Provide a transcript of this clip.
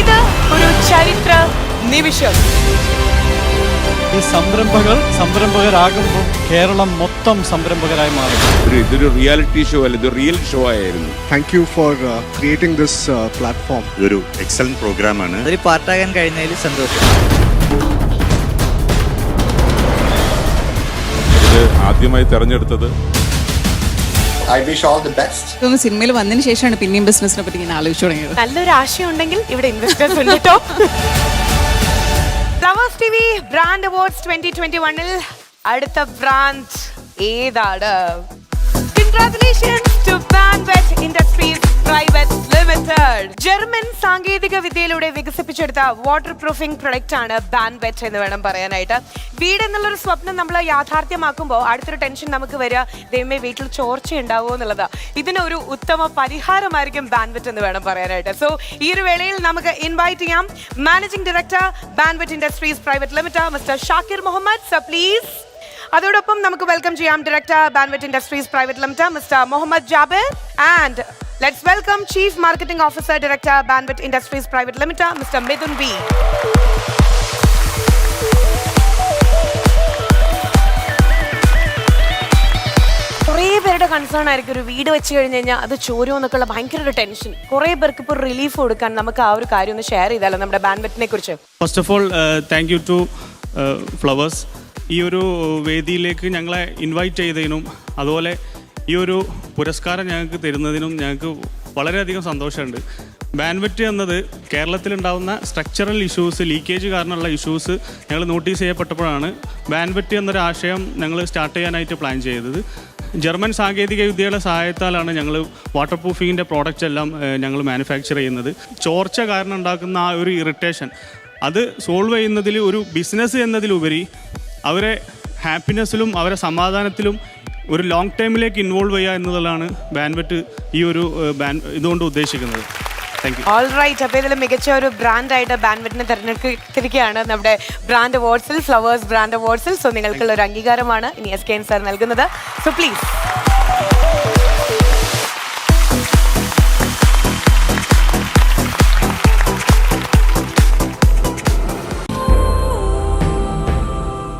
ഇത് ഒരു ചരിത്ര നിമിഷം. ഈ സംരംഭകരാകുമ്പോൾ കേരളം മൊത്തം സംരംഭകരായി മാറും. ഇതൊരു റിയാലിറ്റി ഷോ അല്ല, ഇത് റിയൽ ഷോ ആയിരുന്നു. Thank you for creating this platform. ഇതൊരു എക്സലന്റ് പ്രോഗ്രാമാണ്. ഒരു പാർട്ടാകാൻ കഴിഞ്ഞതിൽ സന്തോഷം. ഇത് ആദ്യമായി തെരഞ്ഞെടുത്തത് സിനിമയിൽ വന്നതിന് ശേഷമാണ് പിന്നെയും ബിസിനസിനെ പറ്റി ഇങ്ങനെ ആലോചിച്ചു തുടങ്ങിയത്. നല്ലൊരു ആശയം ഉണ്ടെങ്കിൽ ഇവിടെ ഇൻവെസ്റ്റേഴ്സ് ഉണ്ട് കേട്ടോ. ഫ്ലവേഴ്സ് TV ബ്രാൻഡ് അവാർഡ്സ് 2021 അടുത്ത ബ്രാൻഡ് ഏതാണ്? Congratulations to Banwet Industries Private Limited. German സാങ്കേതിക വിദ്യയിലൂടെ വികസിപ്പിച്ചെടുത്ത വാട്ടർ പ്രൂഫിംഗ് പ്രൊഡക്റ്റ് ആണ് ബാൻവെറ്റ് എന്ന് വേണം പറയാനായിട്ട്. വീട് എന്നുള്ളൊരു സ്വപ്നം നമ്മൾ യാഥാർത്ഥ്യമാക്കുമ്പോൾ അടുത്തൊരു ടെൻഷൻ നമുക്ക് വരിക, ദൈവമേ വീട്ടിൽ ചോർച്ച ഉണ്ടാവുമോ എന്നുള്ളതാ. ഇതിനൊരു ഉത്തമ പരിഹാരമായിരിക്കും ബാൻവെറ്റ് എന്ന് വേണം പറയാനായിട്ട്. സോ ഈ ഒരു വേളയിൽ നമുക്ക് ഇൻവൈറ്റ് ചെയ്യാം managing director Banvet industries private limited mister Shakir Muhammad sir, please. അതോടൊപ്പം നമുക്ക് വെൽക്കം ചെയ്യാം director Banvet industries private limited mister Muhammad Jabir. And let's welcome chief marketing officer director Banvet industries private limited mister Mithun B. കുറേ പേരുടെ കൺസേൺ ആയിരിക്കും ഒരു വീട് വെച്ച് കഴിഞ്ഞ് കഴിഞ്ഞാൽ അത് ചോരുമോ എന്നൊക്കെയുള്ള ഭയങ്കര ഒരു ടെൻഷൻ. കുറേ പേർക്ക് ഇപ്പോൾ റിലീഫ് കൊടുക്കാൻ നമുക്ക് ആ ഒരു കാര്യം ഒന്ന് ഷെയർ ചെയ്താലോ നമ്മുടെ ബാൻവെറ്റിനെ കുറിച്ച്? First of all thank you to Flowers. ഈ ഒരു വേദിയിലേക്ക് ഞങ്ങളെ ഇൻവൈറ്റ് ചെയ്തതിനും അതുപോലെ ഈ ഒരു പുരസ്കാരം ഞങ്ങൾക്ക് തരുന്നതിനും ഞങ്ങൾക്ക് വളരെയധികം സന്തോഷമുണ്ട്. ബാൻവെറ്റ് എന്നത് കേരളത്തിലുണ്ടാകുന്ന സ്ട്രക്ചറൽ ഇഷ്യൂസ്, ലീക്കേജ് കാരണമുള്ള ഇഷ്യൂസ് ഞങ്ങൾ നോട്ടീസ് ചെയ്യപ്പെട്ടപ്പോഴാണ് ബാൻവെറ്റ് എന്നൊരു ആശയം ഞങ്ങൾ സ്റ്റാർട്ട് ചെയ്യാനായിട്ട് പ്ലാൻ ചെയ്തത്. ജർമ്മൻ സാങ്കേതിക വിദ്യയുടെ സഹായത്താലാണ് ഞങ്ങൾ വാട്ടർ പ്രൂഫിങ്ങിൻ്റെ പ്രോഡക്റ്റ്സ് എല്ലാം ഞങ്ങൾ മാനുഫാക്ചർ ചെയ്യുന്നത്. ചോർച്ച കാരണം ഉണ്ടാക്കുന്ന ആ ഒരു ഇറിറ്റേഷൻ അത് സോൾവ് ചെയ്യുന്നതിൽ ഒരു ബിസിനസ് എന്നതിലുപരി അവരെ ഹാപ്പിനെസ്സിലും അവരെ സമാധാനത്തിലും ഒരു ലോങ് ടൈമിലേക്ക് ഇൻവോൾവ് ചെയ്യുക എന്നതാണ് ബാൻവെറ്റ് ഈ ഒരു ഇതുകൊണ്ട് ഉദ്ദേശിക്കുന്നത്. Thank you. All right. അപ്പോൾ ഇതിൽ മികച്ച ഒരു ബ്രാൻഡായിട്ട് ബാൻവെറ്റിനെ തിരഞ്ഞെടുത്തിരിക്കുകയാണ് നമ്മുടെ ബ്രാൻഡ് അവാർഡ്സിൽ, ഫ്ലവേഴ്സ് ബ്രാൻഡ് അവാർഡ്സിൽ. സോ നിങ്ങൾക്കുള്ള ഒരു അംഗീകാരമാണ് ഇനി SKN സാർ നൽകുന്നത്. So please.